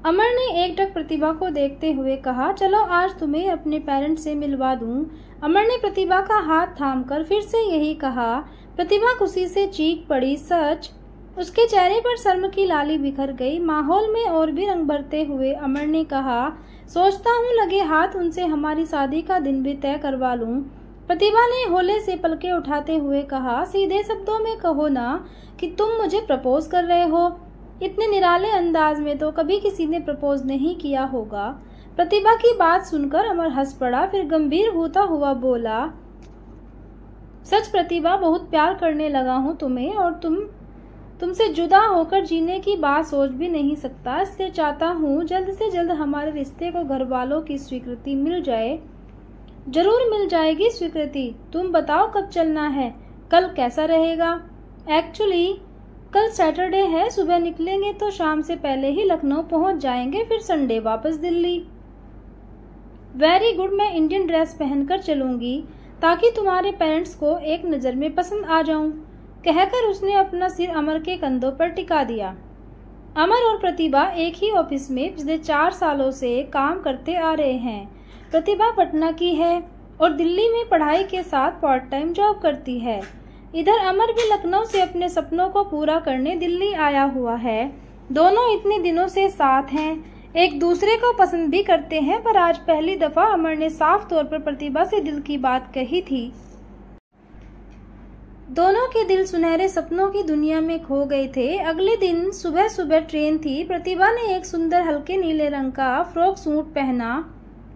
अमर ने एकटक प्रतिभा को देखते हुए कहा, चलो आज तुम्हें अपने पेरेंट्स से मिलवा दूं। अमर ने प्रतिभा का हाथ थामकर फिर से यही कहा। प्रतिभा खुशी से चीख पड़ी, सच? उसके चेहरे पर शर्म की लाली बिखर गई। माहौल में और भी रंग भरते हुए अमर ने कहा, सोचता हूँ लगे हाथ उनसे हमारी शादी का दिन भी तय करवा लूं। प्रतिभा ने होले से पलके उठाते हुए कहा, सीधे शब्दों में कहो ना कि तुम मुझे प्रपोज कर रहे हो। इतने निराले अंदाज में तो कभी किसी ने प्रपोज नहीं किया होगा। प्रतिभा की बात सुनकर अमर हंस पड़ा, फिर गंभीर होता हुआ बोला, सच प्रतिभा, बहुत प्यार करने लगा हूँ तुम्हें और तुमसे जुदा होकर जीने की बात सोच भी नहीं सकता। इसलिए चाहता हूँ जल्द से जल्द हमारे रिश्ते को घर वालों की स्वीकृति मिल जाए। जरूर मिल जाएगी स्वीकृति। तुम बताओ कब चलना है? कल कैसा रहेगा? एक्चुअली कल सैटरडे है, सुबह निकलेंगे तो शाम से पहले ही लखनऊ पहुंच जाएंगे, फिर संडे वापस दिल्ली। वेरी गुड, मैं इंडियन ड्रेस पहनकर चलूंगी ताकि तुम्हारे पेरेंट्स को एक नज़र में पसंद आ जाऊं। कहकर उसने अपना सिर अमर के कंधों पर टिका दिया। अमर और प्रतिभा एक ही ऑफिस में पिछले 4 सालों से काम करते आ रहे हैं। प्रतिभा पटना की है और दिल्ली में पढ़ाई के साथ पार्ट टाइम जॉब करती है। इधर अमर भी लखनऊ से अपने सपनों को पूरा करने दिल्ली आया हुआ है। दोनों इतने दिनों से साथ हैं, एक दूसरे को पसंद भी करते हैं, पर आज पहली दफा अमर ने साफ तौर पर प्रतिभा से दिल की बात कही थी। दोनों के दिल सुनहरे सपनों की दुनिया में खो गए थे। अगले दिन सुबह सुबह ट्रेन थी। प्रतिभा ने एक सुंदर हल्के नीले रंग का फ्रॉक सूट पहना,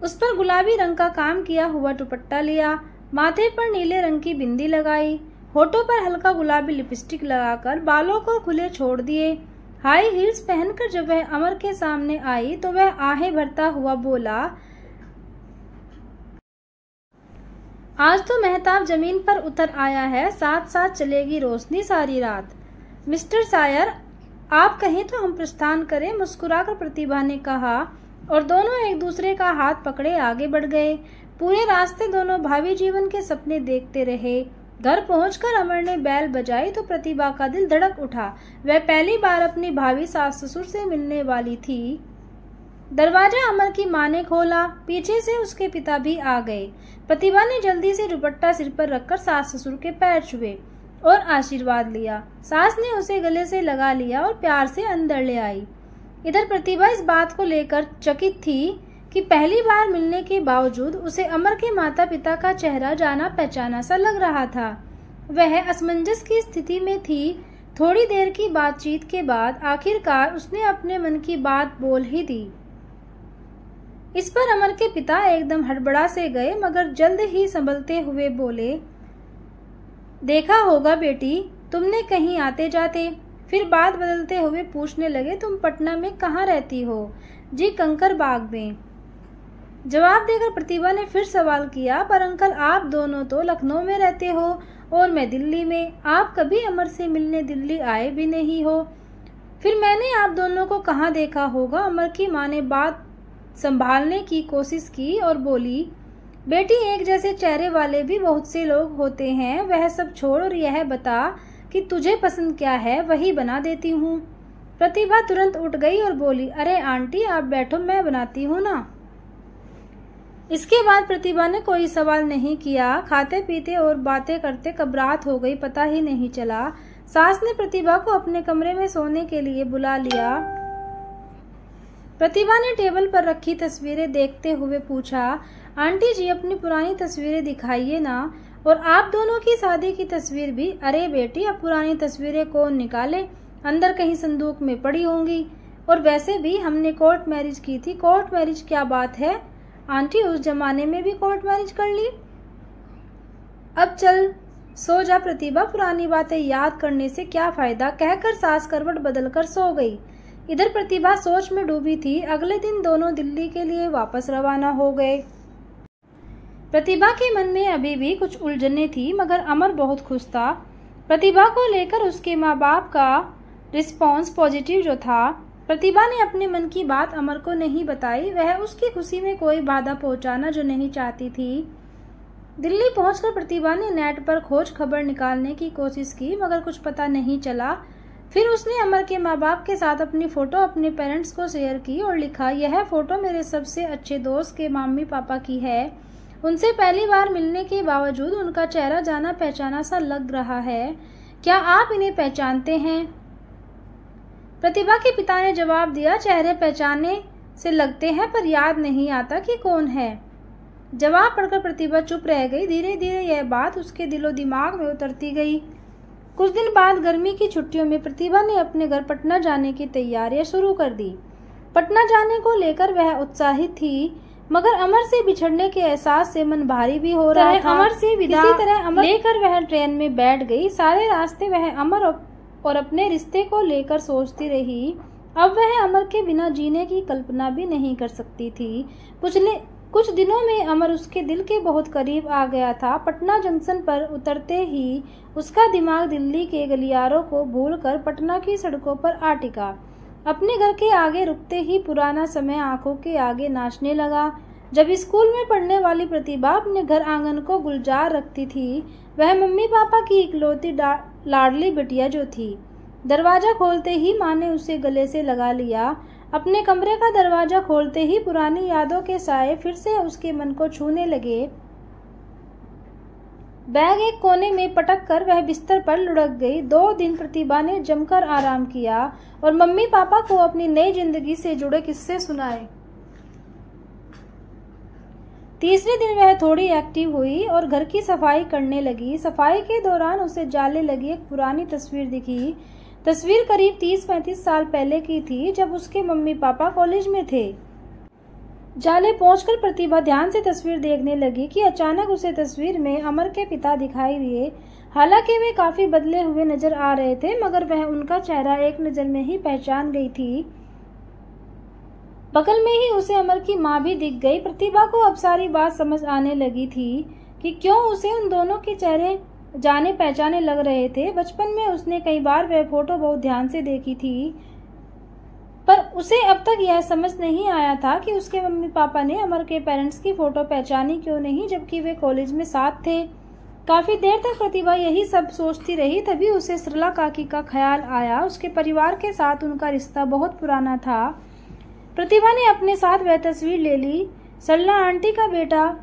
उस पर गुलाबी रंग का काम किया हुआ दुपट्टा लिया, माथे पर नीले रंग की बिंदी लगाई, होठों पर हल्का गुलाबी लिपस्टिक लगाकर बालों को खुले छोड़ दिए। हाई हील्स पहनकर जब वह अमर के सामने आई तो वह आहें भरता हुआ बोला, आज तो महताब जमीन पर उतर आया है, साथ साथ चलेगी रोशनी सारी रात। मिस्टर सायर, आप कहें तो हम प्रस्थान करें, मुस्कुराकर प्रतिभा ने कहा और दोनों एक दूसरे का हाथ पकड़े आगे बढ़ गए। पूरे रास्ते दोनों भावी जीवन के सपने देखते रहे। घर पहुंचकर अमर ने बैल बजाई तो प्रतिभा का दिल धड़क उठा। वह पहली बार अपनी भावी सास ससुर से मिलने वाली थी। दरवाजा अमर की मां ने खोला। पीछे से उसके पिता भी आ गए। प्रतिभा ने जल्दी से दुपट्टा सिर पर रखकर सास ससुर के पैर छुए और आशीर्वाद लिया। सास ने उसे गले से लगा लिया और प्यार से अंदर ले आई। इधर प्रतिभा इस बात को लेकर चकित थी कि पहली बार मिलने के बावजूद उसे अमर के माता पिता का चेहरा जाना पहचाना सा लग रहा था। वह असमंजस की स्थिति में थी। थोड़ी देर की बातचीत के बाद आखिरकार उसने अपने मन की बात बोल ही दी। इस पर अमर के पिता एकदम हड़बड़ा से गए, मगर जल्द ही संभलते हुए बोले, देखा होगा बेटी, तुमने कहीं आते जाते। फिर बात बदलते हुए पूछने लगे, तुम पटना में कहाँ रहती हो? जी, कंकर बाग में। जवाब देकर प्रतिभा ने फिर सवाल किया, पर अंकल, आप दोनों तो लखनऊ में रहते हो और मैं दिल्ली में। आप कभी अमर से मिलने दिल्ली आए भी नहीं हो। फिर मैंने आप दोनों को कहाँ देखा होगा? अमर की मां ने बात संभालने की कोशिश की और बोली, बेटी, एक जैसे चेहरे वाले भी बहुत से लोग होते हैं। वह सब छोड़ और यह बता कि तुझे पसंद क्या है, वही बना देती हूँ। प्रतिभा तुरंत उठ गई और बोली, अरे आंटी, आप बैठो, मैं बनाती हूँ ना। इसके बाद प्रतिभा ने कोई सवाल नहीं किया। खाते पीते और बातें करते कब रात हो गई पता ही नहीं चला। सास ने प्रतिभा को अपने कमरे में सोने के लिए बुला लिया। प्रतिभा ने टेबल पर रखी तस्वीरें देखते हुए पूछा, आंटी जी, अपनी पुरानी तस्वीरें दिखाइए ना, और आप दोनों की शादी की तस्वीर भी। अरे बेटी, अब पुरानी तस्वीरें कौन निकाले? अंदर कहीं संदूक में पड़ी होंगी। और वैसे भी हमने कोर्ट मैरिज की थी। कोर्ट मैरिज क्या बात है आंटी, उस जमाने में भी कोर्ट मैरिज कर ली। अब चल सो जा प्रतिभा, पुरानी बातें याद करने से क्या फायदा, कहकर सास करवट बदलकर सो गई। इधर प्रतिभा सोच में डूबी थी। अगले दिन दोनों दिल्ली के लिए वापस रवाना हो गए। प्रतिभा के मन में अभी भी कुछ उलझने थी, मगर अमर बहुत खुश था। प्रतिभा को लेकर उसके माँ बाप का रिस्पॉन्स पॉजिटिव जो था। प्रतिभा ने अपने मन की बात अमर को नहीं बताई। वह उसकी खुशी में कोई बाधा पहुंचाना जो नहीं चाहती थी। दिल्ली पहुंचकर प्रतिभा ने नेट पर खोज खबर निकालने की कोशिश की, मगर कुछ पता नहीं चला। फिर उसने अमर के माँ बाप के साथ अपनी फ़ोटो अपने पेरेंट्स को शेयर की और लिखा, यह फ़ोटो मेरे सबसे अच्छे दोस्त के मम्मी पापा की है। उनसे पहली बार मिलने के बावजूद उनका चेहरा जाना पहचाना सा लग रहा है। क्या आप इन्हें पहचानते हैं? प्रतिभा के पिता ने जवाब दिया, चेहरे पहचाने से लगते हैं पर याद नहीं आता कि कौन है। जवाब पढ़कर प्रतिभा चुप रह गई। धीरे धीरे यह बात उसके दिलो दिमाग में उतरती गई। कुछ दिन बाद गर्मी की छुट्टियों में प्रतिभा ने अपने घर पटना जाने की तैयारियां शुरू कर दी। पटना जाने को लेकर वह उत्साहित थी, मगर अमर से बिछड़ने के एहसास से मन भारी भी हो रहा था। अमर से विदा लेकर वह ट्रेन में बैठ गई। सारे रास्ते वह अमर और अपने रिश्ते को लेकर सोचती रही। अब वह अमर के बिना जीने की कल्पना भी नहीं कर सकती थी। कुछ दिनों में अमर उसके दिल के बहुत करीब आ गया था। पटना जंक्शन पर उतरते ही उसका दिमाग दिल्ली के गलियारों को भूलकर पटना की सड़कों पर आ टिका। अपने घर के आगे रुकते ही पुराना समय आंखों के आगे नाचने लगा। जब स्कूल में पढ़ने वाली प्रतिभा अपने घर आंगन को गुलजार रखती थी, वह मम्मी पापा की इकलौती लाडली बिटिया जो थी। दरवाजा खोलते ही माँ ने उसे गले से लगा लिया। अपने कमरे का दरवाजा खोलते ही पुरानी यादों के साए फिर से उसके मन को छूने लगे। बैग एक कोने में पटक कर वह बिस्तर पर लुढ़क गई। 2 दिन प्रतिभा ने जमकर आराम किया और मम्मी पापा को अपनी नई जिंदगी से जुड़े किस्से सुनाए। तीसरे दिन वह थोड़ी एक्टिव हुई और घर की सफाई करने लगी। सफाई के दौरान उसे जाले लगी एक पुरानी तस्वीर दिखी। तस्वीर करीब 30-35 साल पहले की थी, जब उसके मम्मी पापा कॉलेज में थे। जाले पहुंचकर प्रतिभा ध्यान से तस्वीर देखने लगी कि अचानक उसे तस्वीर में अमर के पिता दिखाई दिए। हालांकि वे काफी बदले हुए नजर आ रहे थे, मगर वह उनका चेहरा एक नजर में ही पहचान गई थी। बगल में ही उसे अमर की माँ भी दिख गई। प्रतिभा को अब सारी बात समझ आने लगी थी कि क्यों उसे उन दोनों के चेहरे जाने पहचाने लग रहे थे। बचपन में उसने कई बार वह फोटो बहुत ध्यान से देखी थी, पर उसे अब तक यह समझ नहीं आया था कि उसके मम्मी पापा ने अमर के पेरेंट्स की फोटो पहचानी क्यों नहीं, जबकि वे कॉलेज में साथ थे। काफी देर तक प्रतिभा यही सब सोचती रही। तभी उसे सरला काकी का ख्याल आया। उसके परिवार के साथ उनका रिश्ता बहुत पुराना था। प्रतिभा ने अपने साथ वह तस्वीर ले ली। सरला आंटी का बेटा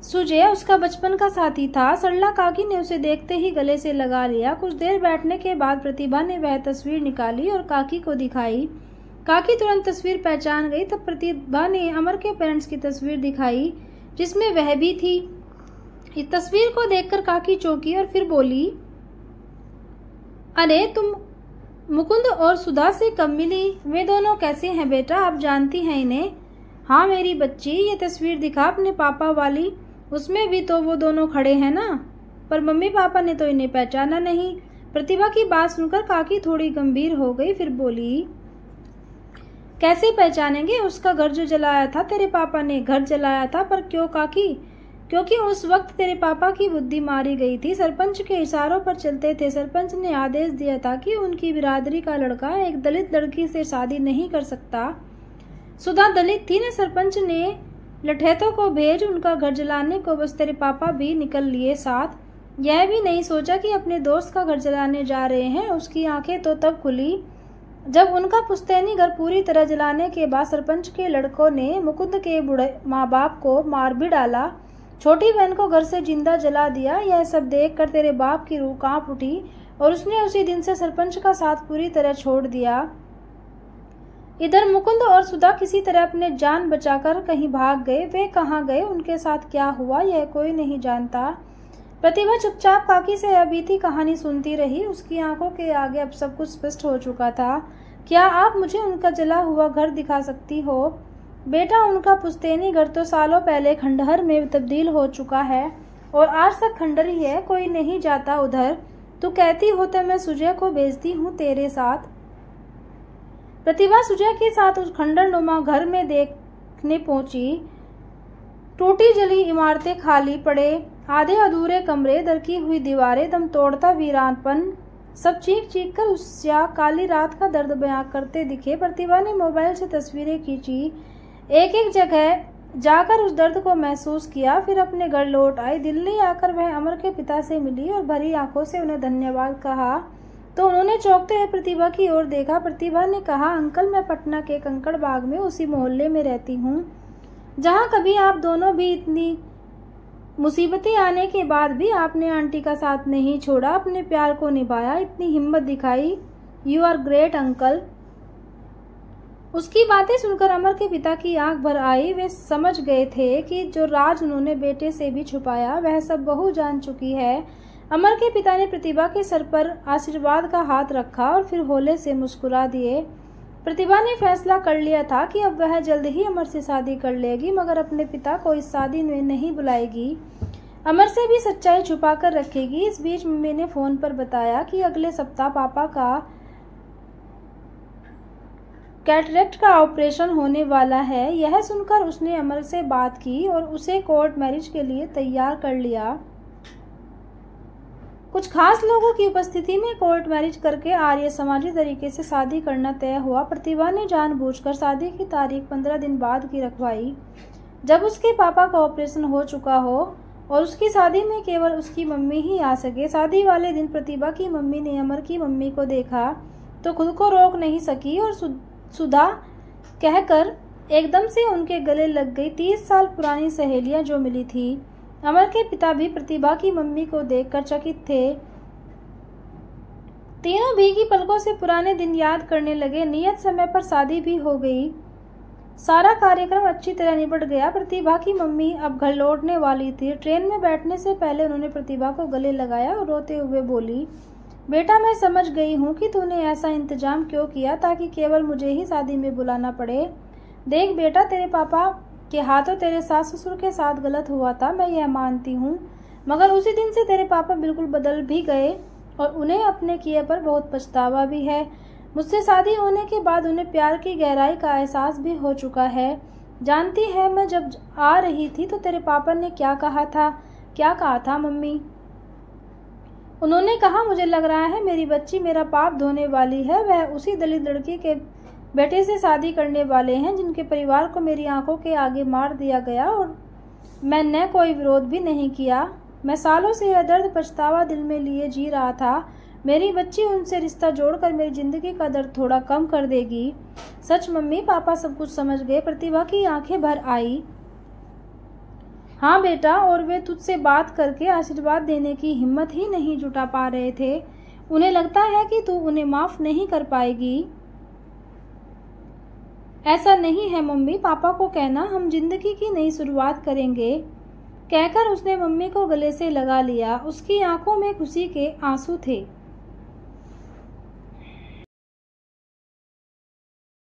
सुजय उसका बचपन का साथी था। सरला काकी ने उसे देखते ही गले से लगा लिया। कुछ देर बैठने के बाद प्रतिभा ने वह तस्वीर निकाली और काकी को दिखाई। काकी तुरंत तस्वीर पहचान गई। तब प्रतिभा ने अमर के पेरेंट्स की तस्वीर दिखाई, जिसमें वह भी थी। इस तस्वीर को देखकर काकी चौंकी और फिर बोली, अरे तुम मुकुंद और सुधा से कब मिली? वे दोनों कैसे हैं बेटा, आप जानती हैं इन्हें? हाँ मेरी बच्ची, ये तस्वीर दिखा अपने पापा वाली, उसमें भी तो वो दोनों खड़े हैं ना। पर मम्मी पापा ने तो इन्हें पहचाना नहीं। प्रतिभा की बात सुनकर काकी थोड़ी गंभीर हो गई। फिर बोली, कैसे पहचानेंगे? उसका घर जो जलाया था तेरे पापा ने, घर जलाया था। पर क्यों काकी? क्योंकि उस वक्त तेरे पापा की बुद्धि मारी गई थी। सरपंच के इशारों पर चलते थे। सरपंच ने आदेश दिया था कि उनकी बिरादरी का लड़का एक दलित लड़की से शादी नहीं कर सकता। सुधा दलित थी न। सरपंच ने लठैतों को भेज उनका घर जलाने को। बस तेरे पापा भी निकल लिए साथ। यह भी नहीं सोचा कि अपने दोस्त का घर जलाने जा रहे हैं। उसकी आंखें तो तब खुली जब उनका पुश्तैनी घर पूरी तरह जलाने के बाद सरपंच के लड़कों ने मुकुंद के बूढ़े माँ बाप को मार भी डाला, छोटी बहन को घर से जिंदा जला दिया। यह सब देखकर तेरे बाप की रूह कांप उठी और उसने उसी दिन से सरपंच का साथ पूरी तरह छोड़ दिया। इधर मुकुंद और सुधा किसी तरह अपने जान बचाकर कहीं भाग गए। वे कहाँ गए, उनके साथ क्या हुआ, यह कोई नहीं जानता। प्रतिभा चुपचाप काकी से अबीती कहानी सुनती रही। उसकी आंखों के आगे अब सब कुछ स्पष्ट हो चुका था। क्या आप मुझे उनका जला हुआ घर दिखा सकती हो? बेटा, उनका पुश्तैनी घर तो सालों पहले खंडहर में तब्दील हो चुका है और आज तक खंडहर ही है, कोई नहीं जाता उधर। तू कहती हो तो मैं सुजय को भेजती हूँ तेरे साथ। प्रतिभा सुजय के साथ उस खंडहरनुमा घर में देखने पहुंची। टूटी जली इमारतें, खाली पड़े आधे अधूरे कमरे, दरकी हुई दीवारें, दम तोड़ता वीरानपन, सब चीख चीख कर उस काली रात का दर्द बयां करते दिखे। प्रतिभा ने मोबाइल से तस्वीरें खींची, एक एक जगह जाकर उस दर्द को महसूस किया। फिर अपने घर लौट आई। दिल्ली आकर वह अमर के पिता से मिली और भरी आंखों से उन्हें धन्यवाद कहा। तो उन्होंने चौंकते हुए प्रतिभा की ओर देखा। प्रतिभा ने कहा, अंकल, मैं पटना के कंकड़ बाग में उसी मोहल्ले में रहती हूँ जहाँ कभी आप दोनों भी इतनी मुसीबतें आने के बाद भी आपने आंटी का साथ नहीं छोड़ा, अपने प्यार को निभाया, इतनी हिम्मत दिखाई। You are great uncle. उसकी बातें सुनकर अमर के पिता की आंख भर आई। वे समझ गए थे कि जो राज उन्होंने बेटे से भी छुपाया वह सब बहू जान चुकी है। अमर के पिता ने प्रतिभा के सर पर आशीर्वाद का हाथ रखा और फिर होले से मुस्कुरा दिए। प्रतिभा ने फैसला कर लिया था कि अब वह जल्द ही अमर से शादी कर लेगी, मगर अपने पिता को इस शादी में नहीं बुलाएगी। अमर से भी सच्चाई छुपा कर रखेगी। इस बीच मम्मी ने फोन पर बताया कि अगले सप्ताह पापा का कैटरेक्ट का ऑपरेशन होने वाला है। यह सुनकर उसने अमर से बात की और उसे कोर्ट मैरिज के लिए तैयार कर लिया। कुछ खास लोगों की उपस्थिति में कोर्ट मैरिज करके आर्य समाजी तरीके से शादी करना तय हुआ। प्रतिभा ने जानबूझकर शादी की तारीख 15 दिन बाद की रखवाई, जब उसके पापा का ऑपरेशन हो चुका हो और उसकी शादी में केवल उसकी मम्मी ही आ सके। शादी वाले दिन प्रतिभा की मम्मी ने अमर की मम्मी को देखा तो खुद को रोक नहीं सकी और सुधा कहकर एकदम से उनके गले लग गई। 30 साल पुरानी सहेलियां जो मिली थी। अमर के पिता भी प्रतिभा की मम्मी को देखकर चकित थे। तीनों भीगी पलकों से पुराने दिन याद करने लगे। नियत समय पर शादी भी हो गई। सारा कार्यक्रम अच्छी तरह निपट गया। प्रतिभा की मम्मी अब घर लौटने वाली थी। ट्रेन में बैठने से पहले उन्होंने प्रतिभा को गले लगाया और रोते हुए बोली, बेटा, मैं समझ गई हूँ कि तूने ऐसा इंतजाम क्यों किया ताकि केवल मुझे ही शादी में बुलाना पड़े। देख बेटा, तेरे पापा के हाथों तेरे सास ससुर के साथ गलत हुआ था, मैं यह मानती हूँ, मगर उसी दिन से तेरे पापा बिल्कुल बदल भी गए और उन्हें अपने किए पर बहुत पछतावा भी है। मुझसे शादी होने के बाद उन्हें प्यार की गहराई का एहसास भी हो चुका है। जानती है, मैं जब आ रही थी तो तेरे पापा ने क्या कहा था? क्या कहा था मम्मी? उन्होंने कहा, मुझे लग रहा है मेरी बच्ची मेरा पाप धोने वाली है। वह उसी दलित लड़की के बेटे से शादी करने वाले हैं जिनके परिवार को मेरी आंखों के आगे मार दिया गया और मैंने कोई विरोध भी नहीं किया। मैं सालों से यह दर्द पछतावा दिल में लिए जी रहा था। मेरी बच्ची उनसे रिश्ता जोड़कर मेरी जिंदगी का दर्द थोड़ा कम कर देगी। सच मम्मी, पापा सब कुछ समझ गए। प्रतिभा की आंखें भर आई। हाँ बेटा, और वे तुझसे बात करके आशीर्वाद देने की हिम्मत ही नहीं जुटा पा रहे थे। उन्हें लगता है कि तू उन्हें माफ नहीं कर पाएगी। ऐसा नहीं है मम्मी, पापा को कहना हम जिंदगी की नई शुरुआत करेंगे। कहकर उसने मम्मी को गले से लगा लिया। उसकी आंखों में खुशी के आंसू थे।